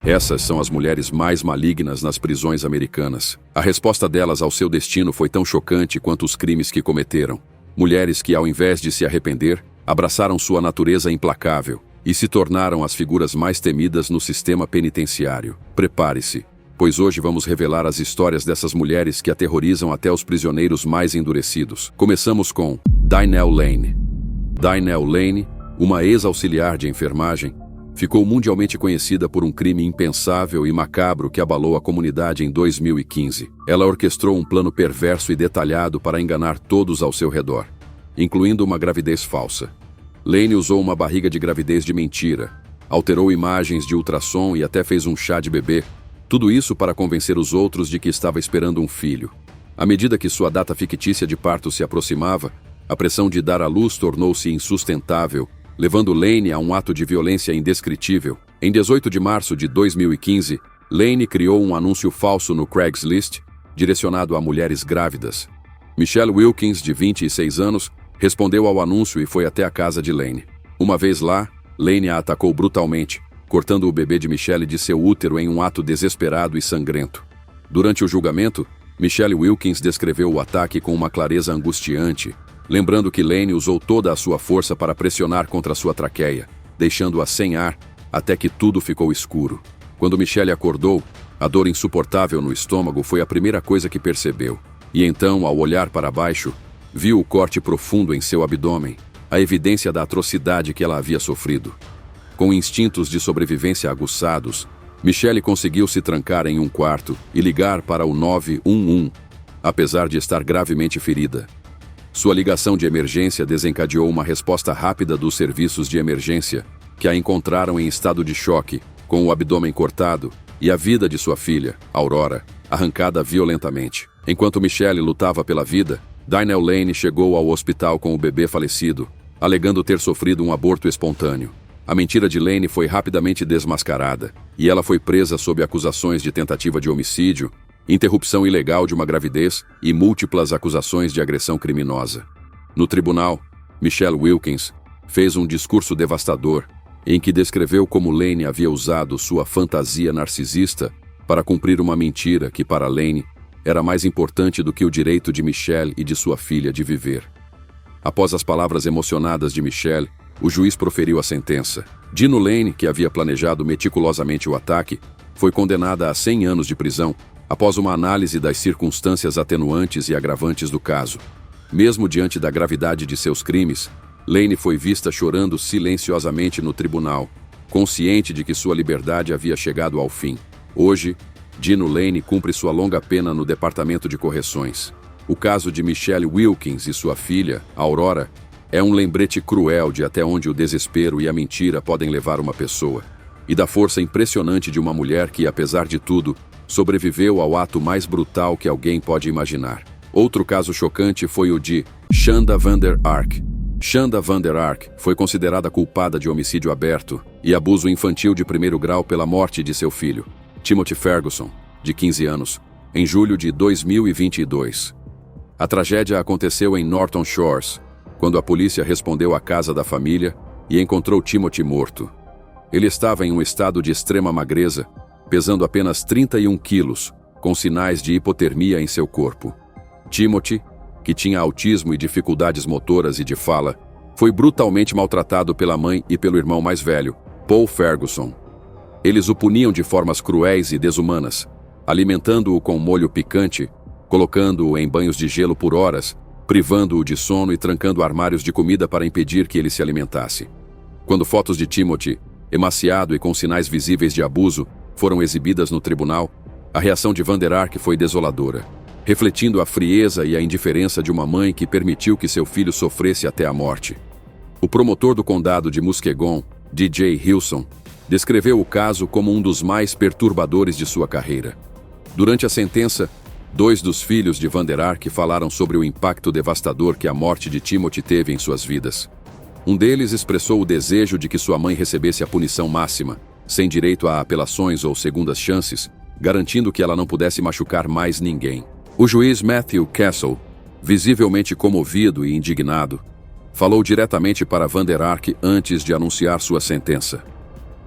Essas são as mulheres mais malignas nas prisões americanas. A resposta delas ao seu destino foi tão chocante quanto os crimes que cometeram. Mulheres que, ao invés de se arrepender, abraçaram sua natureza implacável e se tornaram as figuras mais temidas no sistema penitenciário. Prepare-se, pois hoje vamos revelar as histórias dessas mulheres que aterrorizam até os prisioneiros mais endurecidos. Começamos com Dynell Lane. Dynell Lane, uma ex-auxiliar de enfermagem, ficou mundialmente conhecida por um crime impensável e macabro que abalou a comunidade em 2015. Ela orquestrou um plano perverso e detalhado para enganar todos ao seu redor, incluindo uma gravidez falsa. Lane usou uma barriga de gravidez de mentira, alterou imagens de ultrassom e até fez um chá de bebê, tudo isso para convencer os outros de que estava esperando um filho. À medida que sua data fictícia de parto se aproximava, a pressão de dar à luz tornou-se insustentável, levando Lane a um ato de violência indescritível. Em 18 de março de 2015, Lane criou um anúncio falso no Craigslist, direcionado a mulheres grávidas. Michelle Wilkins, de 26 anos, respondeu ao anúncio e foi até a casa de Lane. Uma vez lá, Lane a atacou brutalmente, cortando o bebê de Michelle de seu útero em um ato desesperado e sangrento. Durante o julgamento, Michelle Wilkins descreveu o ataque com uma clareza angustiante, lembrando que Lane usou toda a sua força para pressionar contra sua traqueia, deixando-a sem ar até que tudo ficou escuro. Quando Michelle acordou, a dor insuportável no estômago foi a primeira coisa que percebeu. E então, ao olhar para baixo, viu o corte profundo em seu abdômen, a evidência da atrocidade que ela havia sofrido. Com instintos de sobrevivência aguçados, Michelle conseguiu se trancar em um quarto e ligar para o 911, apesar de estar gravemente ferida. Sua ligação de emergência desencadeou uma resposta rápida dos serviços de emergência, que a encontraram em estado de choque, com o abdômen cortado e a vida de sua filha, Aurora, arrancada violentamente. Enquanto Michelle lutava pela vida, Dynell Lane chegou ao hospital com o bebê falecido, alegando ter sofrido um aborto espontâneo. A mentira de Lane foi rapidamente desmascarada, e ela foi presa sob acusações de tentativa de homicídio, interrupção ilegal de uma gravidez e múltiplas acusações de agressão criminosa. No tribunal, Michelle Wilkins fez um discurso devastador em que descreveu como Lane havia usado sua fantasia narcisista para cumprir uma mentira que, para Lane, era mais importante do que o direito de Michelle e de sua filha de viver. Após as palavras emocionadas de Michelle, o juiz proferiu a sentença. Dino Lane, que havia planejado meticulosamente o ataque, foi condenada a 100 anos de prisão, após uma análise das circunstâncias atenuantes e agravantes do caso. Mesmo diante da gravidade de seus crimes, Lane foi vista chorando silenciosamente no tribunal, consciente de que sua liberdade havia chegado ao fim. Hoje, Dino Lane cumpre sua longa pena no Departamento de Correções. O caso de Michelle Wilkins e sua filha, Aurora, é um lembrete cruel de até onde o desespero e a mentira podem levar uma pessoa, e da força impressionante de uma mulher que, apesar de tudo, sobreviveu ao ato mais brutal que alguém pode imaginar. Outro caso chocante foi o de Shanda Van Der Ark. Shanda Van Der Ark foi considerada culpada de homicídio aberto e abuso infantil de primeiro grau pela morte de seu filho, Timothy Ferguson, de 15 anos, em julho de 2022. A tragédia aconteceu em Norton Shores, quando a polícia respondeu à casa da família e encontrou Timothy morto. Ele estava em um estado de extrema magreza, pesando apenas 31 quilos, com sinais de hipotermia em seu corpo. Timothy, que tinha autismo e dificuldades motoras e de fala, foi brutalmente maltratado pela mãe e pelo irmão mais velho, Paul Ferguson. Eles o puniam de formas cruéis e desumanas, alimentando-o com molho picante, colocando-o em banhos de gelo por horas, privando-o de sono e trancando armários de comida para impedir que ele se alimentasse. Quando fotos de Timothy, emaciado e com sinais visíveis de abuso, foram exibidas no tribunal, a reação de Van Der Ark foi desoladora, refletindo a frieza e a indiferença de uma mãe que permitiu que seu filho sofresse até a morte. O promotor do condado de Muskegon, DJ Hilson, descreveu o caso como um dos mais perturbadores de sua carreira. Durante a sentença, 2 dos filhos de Van Der Ark falaram sobre o impacto devastador que a morte de Timothy teve em suas vidas. Um deles expressou o desejo de que sua mãe recebesse a punição máxima, sem direito a apelações ou segundas chances, garantindo que ela não pudesse machucar mais ninguém. O juiz Matthew Castle, visivelmente comovido e indignado, falou diretamente para Van Der Ark antes de anunciar sua sentença.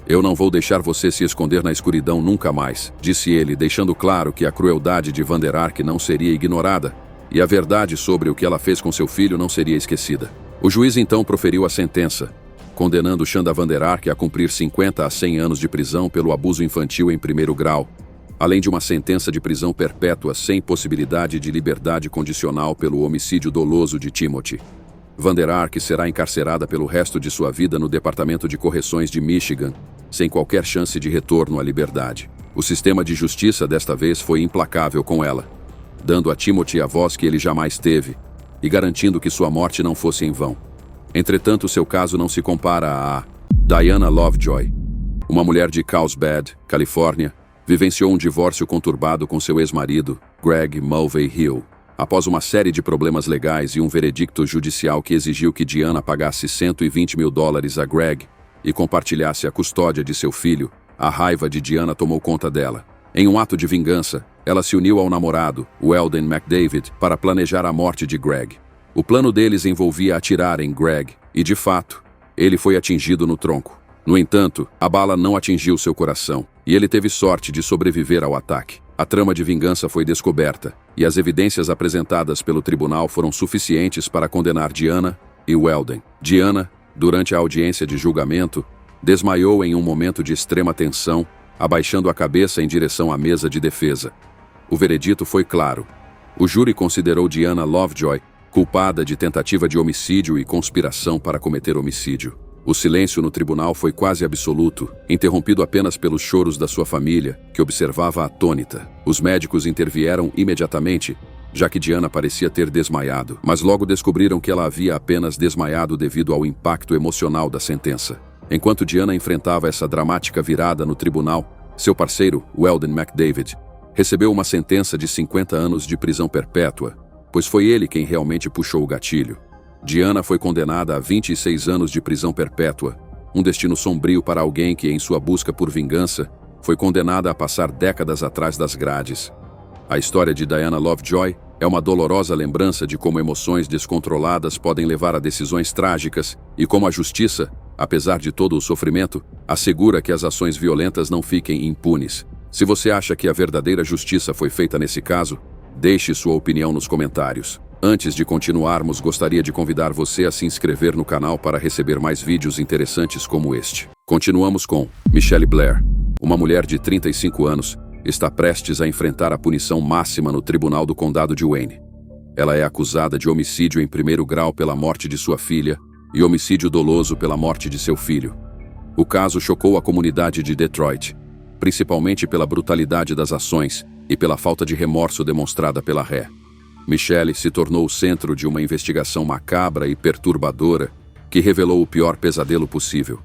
Eu não vou deixar você se esconder na escuridão nunca mais, disse ele, deixando claro que a crueldade de Van der Ark não seria ignorada e a verdade sobre o que ela fez com seu filho não seria esquecida. O juiz então proferiu a sentença, condenando Chanda Van der Ark a cumprir 50 a 100 anos de prisão pelo abuso infantil em primeiro grau, além de uma sentença de prisão perpétua sem possibilidade de liberdade condicional pelo homicídio doloso de Timothy. Van der Ark será encarcerada pelo resto de sua vida no Departamento de Correções de Michigan, sem qualquer chance de retorno à liberdade. O sistema de justiça desta vez foi implacável com ela, dando a Timothy a voz que ele jamais teve e garantindo que sua morte não fosse em vão. Entretanto, seu caso não se compara a Diana Lovejoy. Uma mulher de Carlsbad, Califórnia, vivenciou um divórcio conturbado com seu ex-marido, Greg Mulvey Hill, após uma série de problemas legais e um veredicto judicial que exigiu que Diana pagasse $120 mil a Greg e compartilhasse a custódia de seu filho. A raiva de Diana tomou conta dela. Em um ato de vingança, ela se uniu ao namorado, Weldon McDavid, para planejar a morte de Greg. O plano deles envolvia atirar em Greg, e de fato, ele foi atingido no tronco. No entanto, a bala não atingiu seu coração, e ele teve sorte de sobreviver ao ataque. A trama de vingança foi descoberta, e as evidências apresentadas pelo tribunal foram suficientes para condenar Diana e Weldon. Diana, durante a audiência de julgamento, desmaiou em um momento de extrema tensão, abaixando a cabeça em direção à mesa de defesa. O veredito foi claro. O júri considerou Diana Lovejoy culpada de tentativa de homicídio e conspiração para cometer homicídio. O silêncio no tribunal foi quase absoluto, interrompido apenas pelos choros da sua família, que observava atônita. Os médicos intervieram imediatamente, já que Diana parecia ter desmaiado, mas logo descobriram que ela havia apenas desmaiado devido ao impacto emocional da sentença. Enquanto Diana enfrentava essa dramática virada no tribunal, seu parceiro, Weldon McDavid, recebeu uma sentença de 50 anos de prisão perpétua, pois foi ele quem realmente puxou o gatilho. Diana foi condenada a 26 anos de prisão perpétua, um destino sombrio para alguém que, em sua busca por vingança, foi condenada a passar décadas atrás das grades. A história de Diana Lovejoy é uma dolorosa lembrança de como emoções descontroladas podem levar a decisões trágicas e como a justiça, apesar de todo o sofrimento, assegura que as ações violentas não fiquem impunes. Se você acha que a verdadeira justiça foi feita nesse caso, deixe sua opinião nos comentários. Antes de continuarmos, gostaria de convidar você a se inscrever no canal para receber mais vídeos interessantes como este. Continuamos com Michelle Blair. Uma mulher de 35 anos está prestes a enfrentar a punição máxima no Tribunal do Condado de Wayne. Ela é acusada de homicídio em primeiro grau pela morte de sua filha e homicídio doloso pela morte de seu filho. O caso chocou a comunidade de Detroit, principalmente pela brutalidade das ações e pela falta de remorso demonstrada pela ré. Michelle se tornou o centro de uma investigação macabra e perturbadora que revelou o pior pesadelo possível.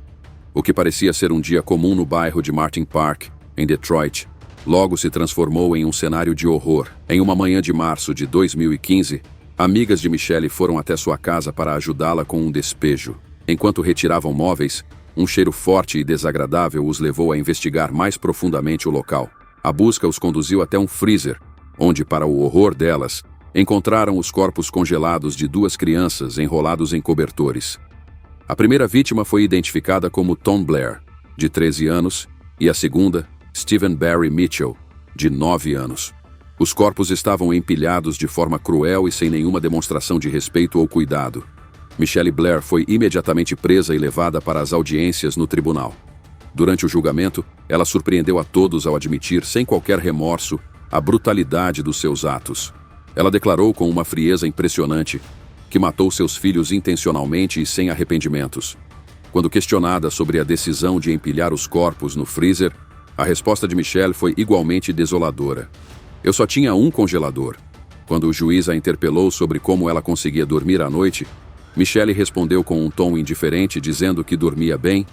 O que parecia ser um dia comum no bairro de Martin Park, em Detroit, logo se transformou em um cenário de horror. Em uma manhã de março de 2015, amigas de Michelle foram até sua casa para ajudá-la com um despejo. Enquanto retiravam móveis, um cheiro forte e desagradável os levou a investigar mais profundamente o local. A busca os conduziu até um freezer, onde, para o horror delas, encontraram os corpos congelados de duas crianças enrolados em cobertores. A primeira vítima foi identificada como Tom Blair, de 13 anos, e a segunda, Stephen Barry Mitchell, de 9 anos. Os corpos estavam empilhados de forma cruel e sem nenhuma demonstração de respeito ou cuidado. Michelle Blair foi imediatamente presa e levada para as audiências no tribunal. Durante o julgamento, ela surpreendeu a todos ao admitir, sem qualquer remorso, a brutalidade dos seus atos. Ela declarou com uma frieza impressionante que matou seus filhos intencionalmente e sem arrependimentos. Quando questionada sobre a decisão de empilhar os corpos no freezer, a resposta de Michelle foi igualmente desoladora. Eu só tinha um congelador. Quando o juiz a interpelou sobre como ela conseguia dormir à noite, Michelle respondeu com um tom indiferente, dizendo que dormia bem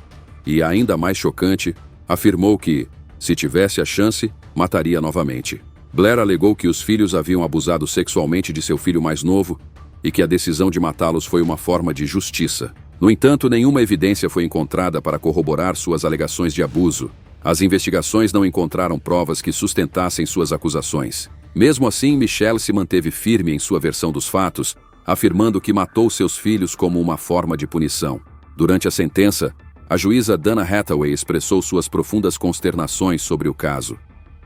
e, ainda mais chocante, afirmou que, se tivesse a chance, mataria novamente. Blair alegou que os filhos haviam abusado sexualmente de seu filho mais novo e que a decisão de matá-los foi uma forma de justiça. No entanto, nenhuma evidência foi encontrada para corroborar suas alegações de abuso. As investigações não encontraram provas que sustentassem suas acusações. Mesmo assim, Michelle se manteve firme em sua versão dos fatos, afirmando que matou seus filhos como uma forma de punição. Durante a sentença, A juíza Dana Hathaway expressou suas profundas consternações sobre o caso.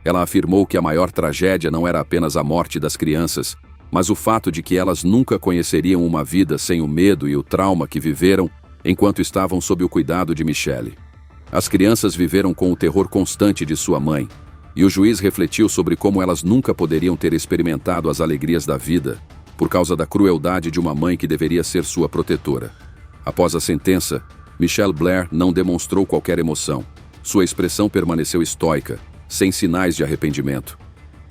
Ela afirmou que a maior tragédia não era apenas a morte das crianças, mas o fato de que elas nunca conheceriam uma vida sem o medo e o trauma que viveram enquanto estavam sob o cuidado de Michelle. As crianças viveram com o terror constante de sua mãe, e o juiz refletiu sobre como elas nunca poderiam ter experimentado as alegrias da vida, por causa da crueldade de uma mãe que deveria ser sua protetora. Após a sentença, Michelle Blair não demonstrou qualquer emoção. Sua expressão permaneceu estoica, sem sinais de arrependimento.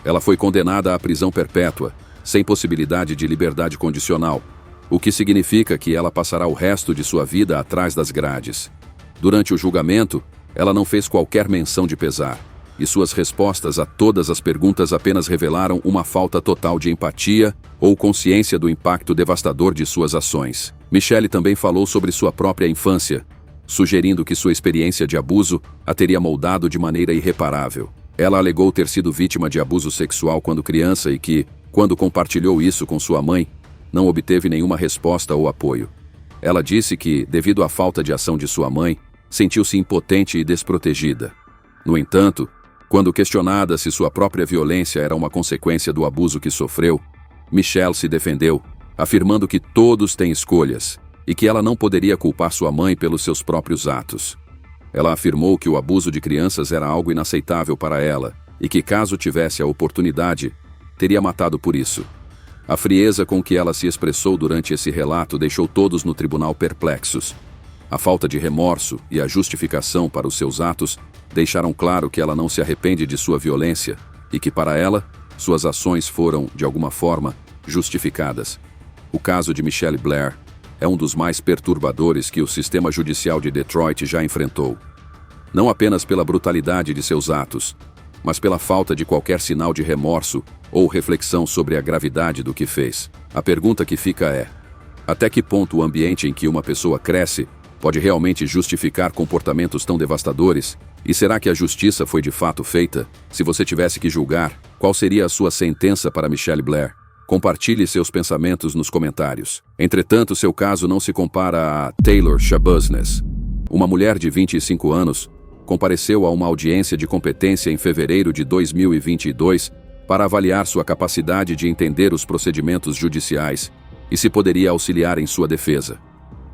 Ela foi condenada à prisão perpétua, sem possibilidade de liberdade condicional, o que significa que ela passará o resto de sua vida atrás das grades. Durante o julgamento, ela não fez qualquer menção de pesar, e suas respostas a todas as perguntas apenas revelaram uma falta total de empatia ou consciência do impacto devastador de suas ações. Michelle também falou sobre sua própria infância, sugerindo que sua experiência de abuso a teria moldado de maneira irreparável. Ela alegou ter sido vítima de abuso sexual quando criança e que, quando compartilhou isso com sua mãe, não obteve nenhuma resposta ou apoio. Ela disse que, devido à falta de ação de sua mãe, sentiu-se impotente e desprotegida. No entanto, quando questionada se sua própria violência era uma consequência do abuso que sofreu, Michelle se defendeu, afirmando que todos têm escolhas e que ela não poderia culpar sua mãe pelos seus próprios atos. Ela afirmou que o abuso de crianças era algo inaceitável para ela e que, caso tivesse a oportunidade, teria matado por isso. A frieza com que ela se expressou durante esse relato deixou todos no tribunal perplexos. A falta de remorso e a justificação para os seus atos deixaram claro que ela não se arrepende de sua violência e que, para ela, suas ações foram, de alguma forma, justificadas. O caso de Michelle Blair é um dos mais perturbadores que o sistema judicial de Detroit já enfrentou. Não apenas pela brutalidade de seus atos, mas pela falta de qualquer sinal de remorso ou reflexão sobre a gravidade do que fez. A pergunta que fica é: até que ponto o ambiente em que uma pessoa cresce pode realmente justificar comportamentos tão devastadores? E será que a justiça foi de fato feita? Se você tivesse que julgar, qual seria a sua sentença para Michelle Blair? Compartilhe seus pensamentos nos comentários. Entretanto, seu caso não se compara a Taylor Schabusiness. Uma mulher de 25 anos compareceu a uma audiência de competência em fevereiro de 2022 para avaliar sua capacidade de entender os procedimentos judiciais e se poderia auxiliar em sua defesa.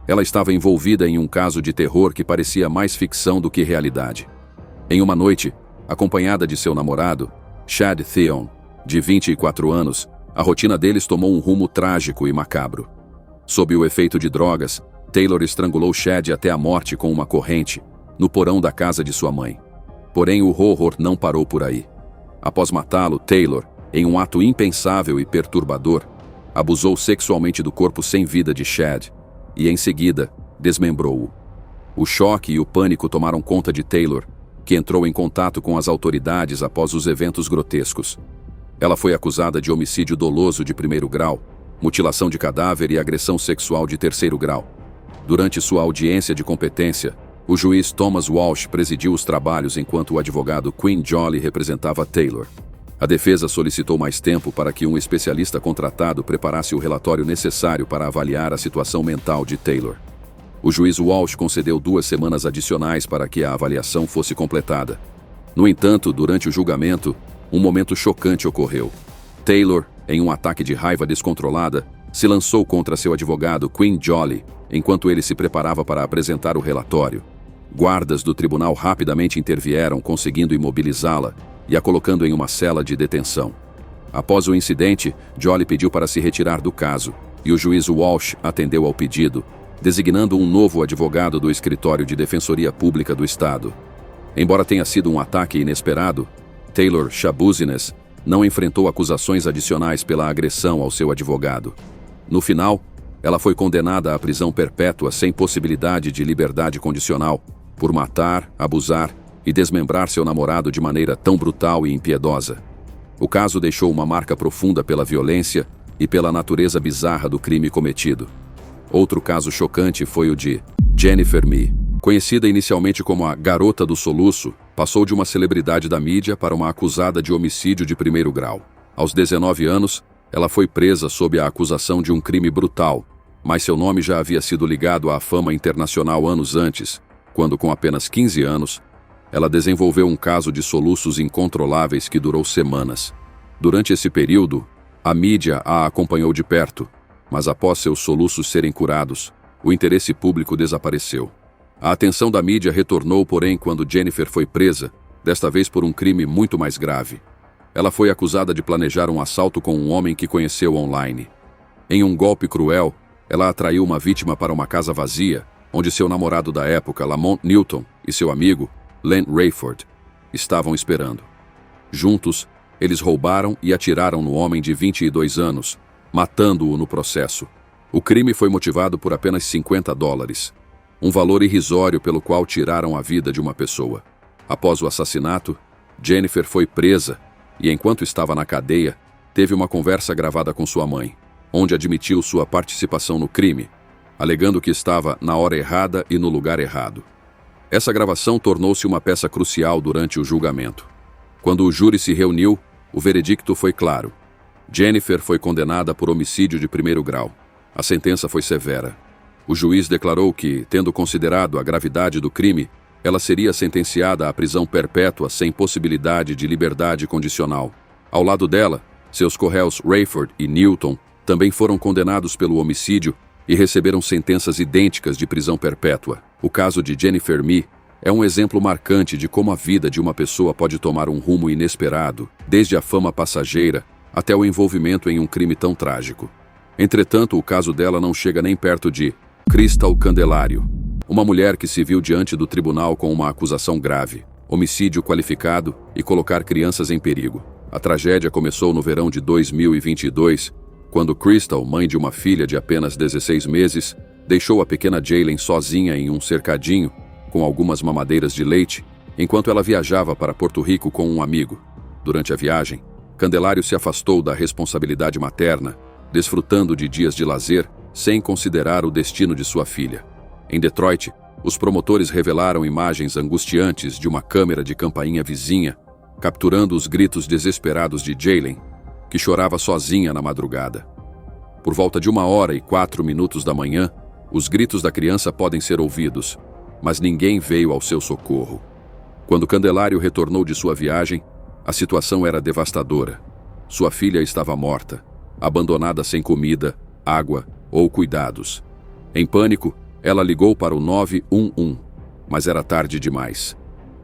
Ela estava envolvida em um caso de terror que parecia mais ficção do que realidade. Em uma noite, acompanhada de seu namorado, Chad Theon, de 24 anos, a rotina deles tomou um rumo trágico e macabro. Sob o efeito de drogas, Taylor estrangulou Chad até a morte com uma corrente, no porão da casa de sua mãe. Porém, o horror não parou por aí. Após matá-lo, Taylor, em um ato impensável e perturbador, abusou sexualmente do corpo sem vida de Chad e, em seguida, desmembrou-o. O choque e o pânico tomaram conta de Taylor, que entrou em contato com as autoridades após os eventos grotescos. Ela foi acusada de homicídio doloso de 1º grau, mutilação de cadáver e agressão sexual de 3º grau. Durante sua audiência de competência, o juiz Thomas Walsh presidiu os trabalhos enquanto o advogado Quinn Jolly representava Taylor. A defesa solicitou mais tempo para que um especialista contratado preparasse o relatório necessário para avaliar a situação mental de Taylor. O juiz Walsh concedeu 2 semanas adicionais para que a avaliação fosse completada. No entanto, durante o julgamento, um momento chocante ocorreu. Taylor, em um ataque de raiva descontrolada, se lançou contra seu advogado Quinn Jolly, enquanto ele se preparava para apresentar o relatório. Guardas do tribunal rapidamente intervieram, conseguindo imobilizá-la e a colocando em uma cela de detenção. Após o incidente, Jolly pediu para se retirar do caso, e o juiz Walsh atendeu ao pedido, designando um novo advogado do Escritório de Defensoria Pública do Estado. Embora tenha sido um ataque inesperado, Taylor Schabusiness não enfrentou acusações adicionais pela agressão ao seu advogado. No final, ela foi condenada à prisão perpétua sem possibilidade de liberdade condicional, por matar, abusar e desmembrar seu namorado de maneira tão brutal e impiedosa. O caso deixou uma marca profunda pela violência e pela natureza bizarra do crime cometido. Outro caso chocante foi o de Jennifer Mee. Conhecida inicialmente como a Garota do Soluço, passou de uma celebridade da mídia para uma acusada de homicídio de 1º grau. Aos 19 anos, ela foi presa sob a acusação de um crime brutal, mas seu nome já havia sido ligado à fama internacional anos antes, quando, com apenas 15 anos, ela desenvolveu um caso de soluços incontroláveis que durou semanas. Durante esse período, a mídia a acompanhou de perto, mas após seus soluços serem curados, o interesse público desapareceu. A atenção da mídia retornou, porém, quando Jennifer foi presa, desta vez por um crime muito mais grave. Ela foi acusada de planejar um assalto com um homem que conheceu online. Em um golpe cruel, ela atraiu uma vítima para uma casa vazia, onde seu namorado da época, Lamont Newton, e seu amigo, Len Rayford, estavam esperando. Juntos, eles roubaram e atiraram no homem de 22 anos, matando-o no processo. O crime foi motivado por apenas $50, um valor irrisório pelo qual tiraram a vida de uma pessoa. Após o assassinato, Jennifer foi presa e, enquanto estava na cadeia, teve uma conversa gravada com sua mãe, onde admitiu sua participação no crime, alegando que estava na hora errada e no lugar errado. Essa gravação tornou-se uma peça crucial durante o julgamento. Quando o júri se reuniu, o veredicto foi claro. Jennifer foi condenada por homicídio de primeiro grau. A sentença foi severa. O juiz declarou que, tendo considerado a gravidade do crime, ela seria sentenciada à prisão perpétua sem possibilidade de liberdade condicional. Ao lado dela, seus co-réus Rayford e Newton também foram condenados pelo homicídio e receberam sentenças idênticas de prisão perpétua. O caso de Jennifer Mee é um exemplo marcante de como a vida de uma pessoa pode tomar um rumo inesperado, desde a fama passageira até o envolvimento em um crime tão trágico. Entretanto, o caso dela não chega nem perto de Crystal Candelario, uma mulher que se viu diante do tribunal com uma acusação grave, homicídio qualificado e colocar crianças em perigo. A tragédia começou no verão de 2022, quando Crystal, mãe de uma filha de apenas 16 meses, deixou a pequena Jaylen sozinha em um cercadinho, com algumas mamadeiras de leite, enquanto ela viajava para Porto Rico com um amigo. Durante a viagem, Candelario se afastou da responsabilidade materna, desfrutando de dias de lazer, sem considerar o destino de sua filha. Em Detroit, os promotores revelaram imagens angustiantes de uma câmera de campainha vizinha, capturando os gritos desesperados de Jaylen, que chorava sozinha na madrugada. Por volta de 1h04 da manhã, os gritos da criança podem ser ouvidos, mas ninguém veio ao seu socorro. Quando Candelario retornou de sua viagem, a situação era devastadora. Sua filha estava morta, abandonada sem comida, água ou cuidados. Em pânico, ela ligou para o 911, mas era tarde demais.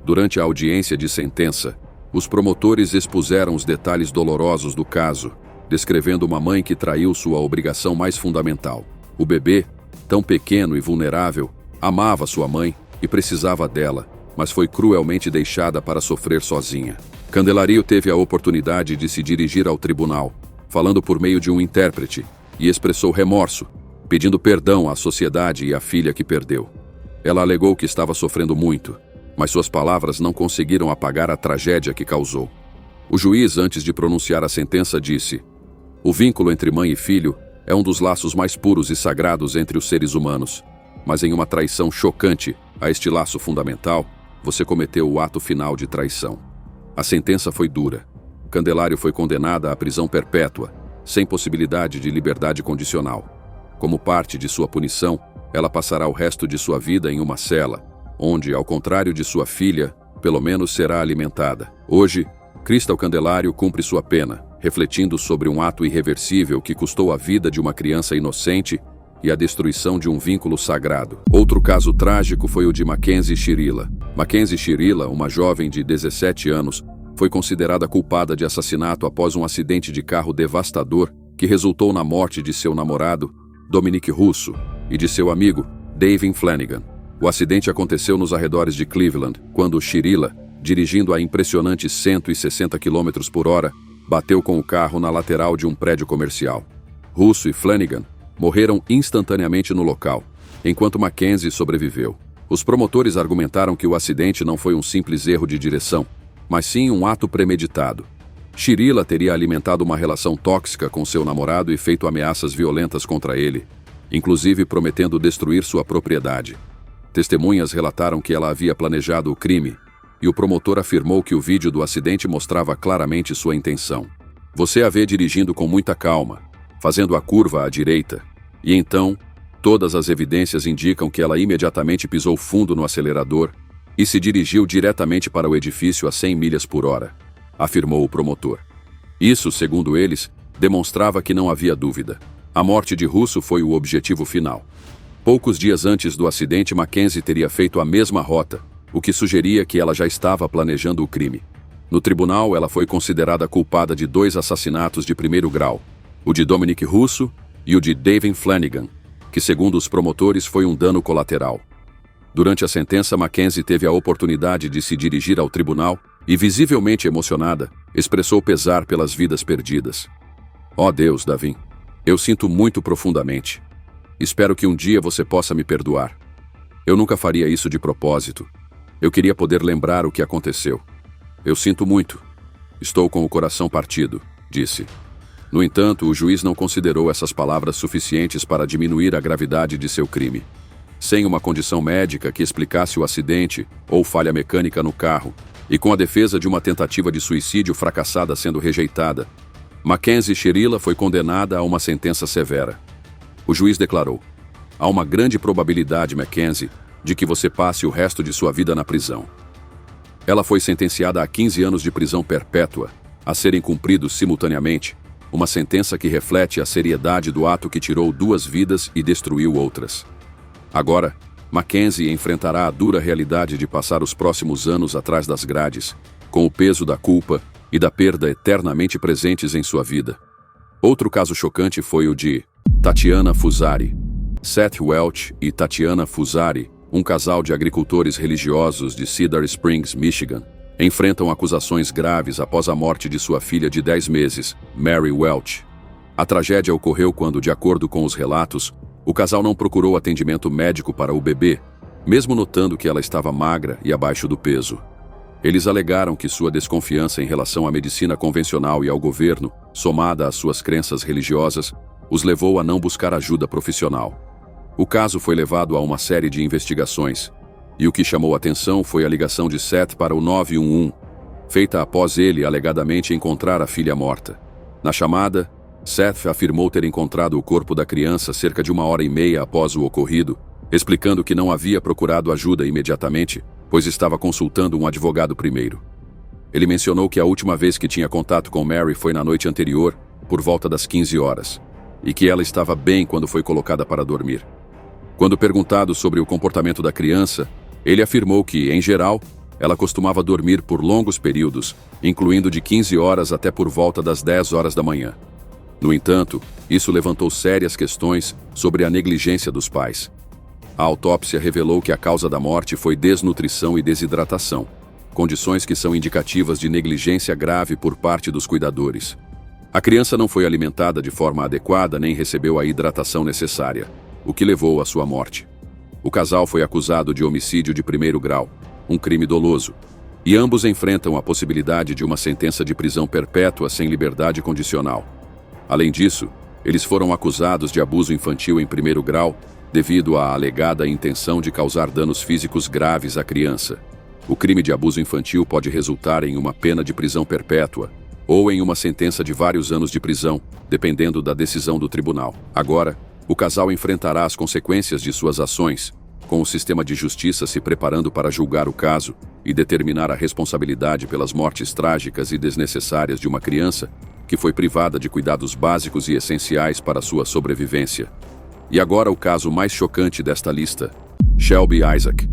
Durante a audiência de sentença, os promotores expuseram os detalhes dolorosos do caso, descrevendo uma mãe que traiu sua obrigação mais fundamental. O bebê, tão pequeno e vulnerável, amava sua mãe e precisava dela, mas foi cruelmente deixada para sofrer sozinha. Candelario teve a oportunidade de se dirigir ao tribunal, falando por meio de um intérprete, e expressou remorso, pedindo perdão à sociedade e à filha que perdeu. Ela alegou que estava sofrendo muito, mas suas palavras não conseguiram apagar a tragédia que causou. O juiz, antes de pronunciar a sentença, disse: "O vínculo entre mãe e filho é um dos laços mais puros e sagrados entre os seres humanos, mas em uma traição chocante a este laço fundamental, você cometeu o ato final de traição." A sentença foi dura. Candelario foi condenada à prisão perpétua, sem possibilidade de liberdade condicional. Como parte de sua punição, ela passará o resto de sua vida em uma cela, onde, ao contrário de sua filha, pelo menos será alimentada. Hoje, Crystal Candelario cumpre sua pena, refletindo sobre um ato irreversível que custou a vida de uma criança inocente e a destruição de um vínculo sagrado. Outro caso trágico foi o de Mackenzie Shirilla. Mackenzie Shirilla, uma jovem de 17 anos, foi considerada culpada de assassinato após um acidente de carro devastador que resultou na morte de seu namorado, Dominic Russo, e de seu amigo, David Flanagan. O acidente aconteceu nos arredores de Cleveland, quando Shirilla, dirigindo a impressionantes 160 km por hora, bateu com o carro na lateral de um prédio comercial. Russo e Flanagan morreram instantaneamente no local, enquanto Mackenzie sobreviveu. Os promotores argumentaram que o acidente não foi um simples erro de direção, mas sim um ato premeditado. Shirilla teria alimentado uma relação tóxica com seu namorado e feito ameaças violentas contra ele, inclusive prometendo destruir sua propriedade. Testemunhas relataram que ela havia planejado o crime, e o promotor afirmou que o vídeo do acidente mostrava claramente sua intenção. Você a vê dirigindo com muita calma, fazendo a curva à direita, e então, Todas as evidências indicam que ela imediatamente pisou fundo no acelerador e se dirigiu diretamente para o edifício a 100 milhas por hora, afirmou o promotor. Isso, segundo eles, demonstrava que não havia dúvida. A morte de Russo foi o objetivo final. Poucos dias antes do acidente, Mackenzie teria feito a mesma rota, o que sugeria que ela já estava planejando o crime. No tribunal, ela foi considerada culpada de 2 assassinatos de primeiro grau, o de Dominic Russo e o de David Flanagan, que, segundo os promotores, foi um dano colateral. Durante a sentença, Mackenzie teve a oportunidade de se dirigir ao tribunal e, visivelmente emocionada, expressou pesar pelas vidas perdidas. Ó Deus, Davin, eu sinto muito profundamente. Espero que um dia você possa me perdoar. Eu nunca faria isso de propósito. Eu queria poder lembrar o que aconteceu. Eu sinto muito. Estou com o coração partido, disse. No entanto, o juiz não considerou essas palavras suficientes para diminuir a gravidade de seu crime. Sem uma condição médica que explicasse o acidente ou falha mecânica no carro, e com a defesa de uma tentativa de suicídio fracassada sendo rejeitada, Mackenzie Sherilla foi condenada a uma sentença severa. O juiz declarou: há uma grande probabilidade, Mackenzie, de que você passe o resto de sua vida na prisão. Ela foi sentenciada a 15 anos de prisão perpétua, a serem cumpridos simultaneamente, uma sentença que reflete a seriedade do ato que tirou 2 vidas e destruiu outras. Agora, Mackenzie enfrentará a dura realidade de passar os próximos anos atrás das grades, com o peso da culpa e da perda eternamente presentes em sua vida. Outro caso chocante foi o de Tatiana Fusari. Seth Welch e Tatiana Fusari, um casal de agricultores religiosos de Cedar Springs, Michigan, enfrentam acusações graves após a morte de sua filha de 10 meses, Mary Welch. A tragédia ocorreu quando, de acordo com os relatos, o casal não procurou atendimento médico para o bebê, mesmo notando que ela estava magra e abaixo do peso. Eles alegaram que sua desconfiança em relação à medicina convencional e ao governo, somada às suas crenças religiosas, os levou a não buscar ajuda profissional. O caso foi levado a uma série de investigações, e o que chamou atenção foi a ligação de Seth para o 911, feita após ele alegadamente encontrar a filha morta. Na chamada, Seth afirmou ter encontrado o corpo da criança cerca de 1h30 após o ocorrido, explicando que não havia procurado ajuda imediatamente, pois estava consultando um advogado primeiro. Ele mencionou que a última vez que tinha contato com Mary foi na noite anterior, por volta das 15 horas, e que ela estava bem quando foi colocada para dormir. Quando perguntado sobre o comportamento da criança, ele afirmou que, em geral, ela costumava dormir por longos períodos, incluindo de 15 horas até por volta das 10 horas da manhã. No entanto, isso levantou sérias questões sobre a negligência dos pais. A autópsia revelou que a causa da morte foi desnutrição e desidratação, condições que são indicativas de negligência grave por parte dos cuidadores. A criança não foi alimentada de forma adequada nem recebeu a hidratação necessária, o que levou à sua morte. O casal foi acusado de homicídio de primeiro grau, um crime doloso, e ambos enfrentam a possibilidade de uma sentença de prisão perpétua sem liberdade condicional. Além disso, eles foram acusados de abuso infantil em primeiro grau, devido à alegada intenção de causar danos físicos graves à criança. O crime de abuso infantil pode resultar em uma pena de prisão perpétua, ou em uma sentença de vários anos de prisão, dependendo da decisão do tribunal. Agora, o casal enfrentará as consequências de suas ações, com o sistema de justiça se preparando para julgar o caso e determinar a responsabilidade pelas mortes trágicas e desnecessárias de uma criança que foi privada de cuidados básicos e essenciais para sua sobrevivência. E agora o caso mais chocante desta lista: Shelby Isaac.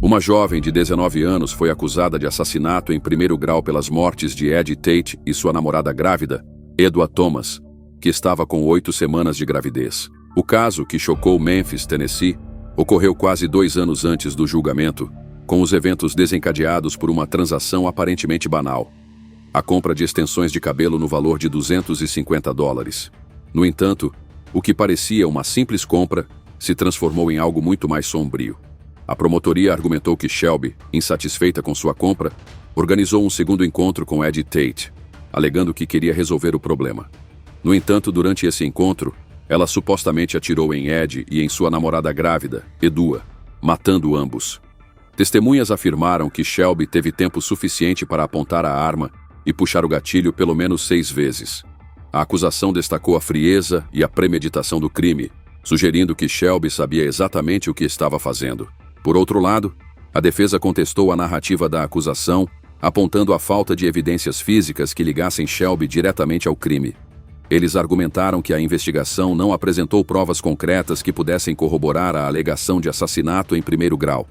Uma jovem de 19 anos foi acusada de assassinato em primeiro grau pelas mortes de Eddie Tate e sua namorada grávida, Edwa Thomas, que estava com 8 semanas de gravidez. O caso, que chocou Memphis, Tennessee, ocorreu quase 2 anos antes do julgamento, com os eventos desencadeados por uma transação aparentemente banal: a compra de extensões de cabelo no valor de $250. No entanto, o que parecia uma simples compra se transformou em algo muito mais sombrio. A promotoria argumentou que Shelby, insatisfeita com sua compra, organizou um segundo encontro com Eddie Tate, alegando que queria resolver o problema. No entanto, durante esse encontro, ela supostamente atirou em Eddie e em sua namorada grávida, Edwa, matando ambos. Testemunhas afirmaram que Shelby teve tempo suficiente para apontar a arma e puxar o gatilho pelo menos 6 vezes. A acusação destacou a frieza e a premeditação do crime, sugerindo que Shelby sabia exatamente o que estava fazendo. Por outro lado, a defesa contestou a narrativa da acusação, apontando a falta de evidências físicas que ligassem Shelby diretamente ao crime. Eles argumentaram que a investigação não apresentou provas concretas que pudessem corroborar a alegação de assassinato em primeiro grau.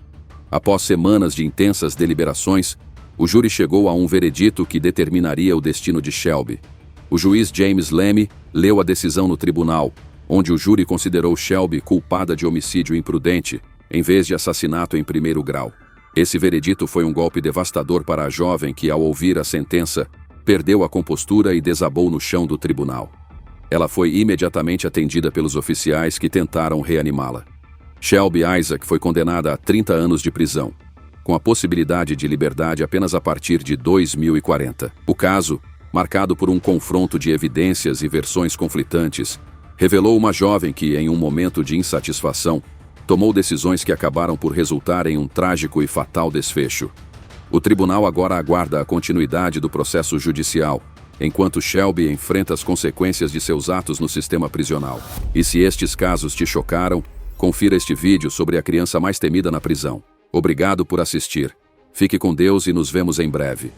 Após semanas de intensas deliberações, o júri chegou a um veredito que determinaria o destino de Shelby. O juiz James Lemme leu a decisão no tribunal, onde o júri considerou Shelby culpada de homicídio imprudente, em vez de assassinato em primeiro grau. Esse veredito foi um golpe devastador para a jovem que, ao ouvir a sentença, perdeu a compostura e desabou no chão do tribunal. Ela foi imediatamente atendida pelos oficiais que tentaram reanimá-la. Shelby Isaac foi condenada a 30 anos de prisão, com a possibilidade de liberdade apenas a partir de 2040. O caso, marcado por um confronto de evidências e versões conflitantes, revelou uma jovem que, em um momento de insatisfação, tomou decisões que acabaram por resultar em um trágico e fatal desfecho. O tribunal agora aguarda a continuidade do processo judicial, enquanto Shelby enfrenta as consequências de seus atos no sistema prisional. E se estes casos te chocaram, confira este vídeo sobre a criança mais temida na prisão. Obrigado por assistir. Fique com Deus e nos vemos em breve.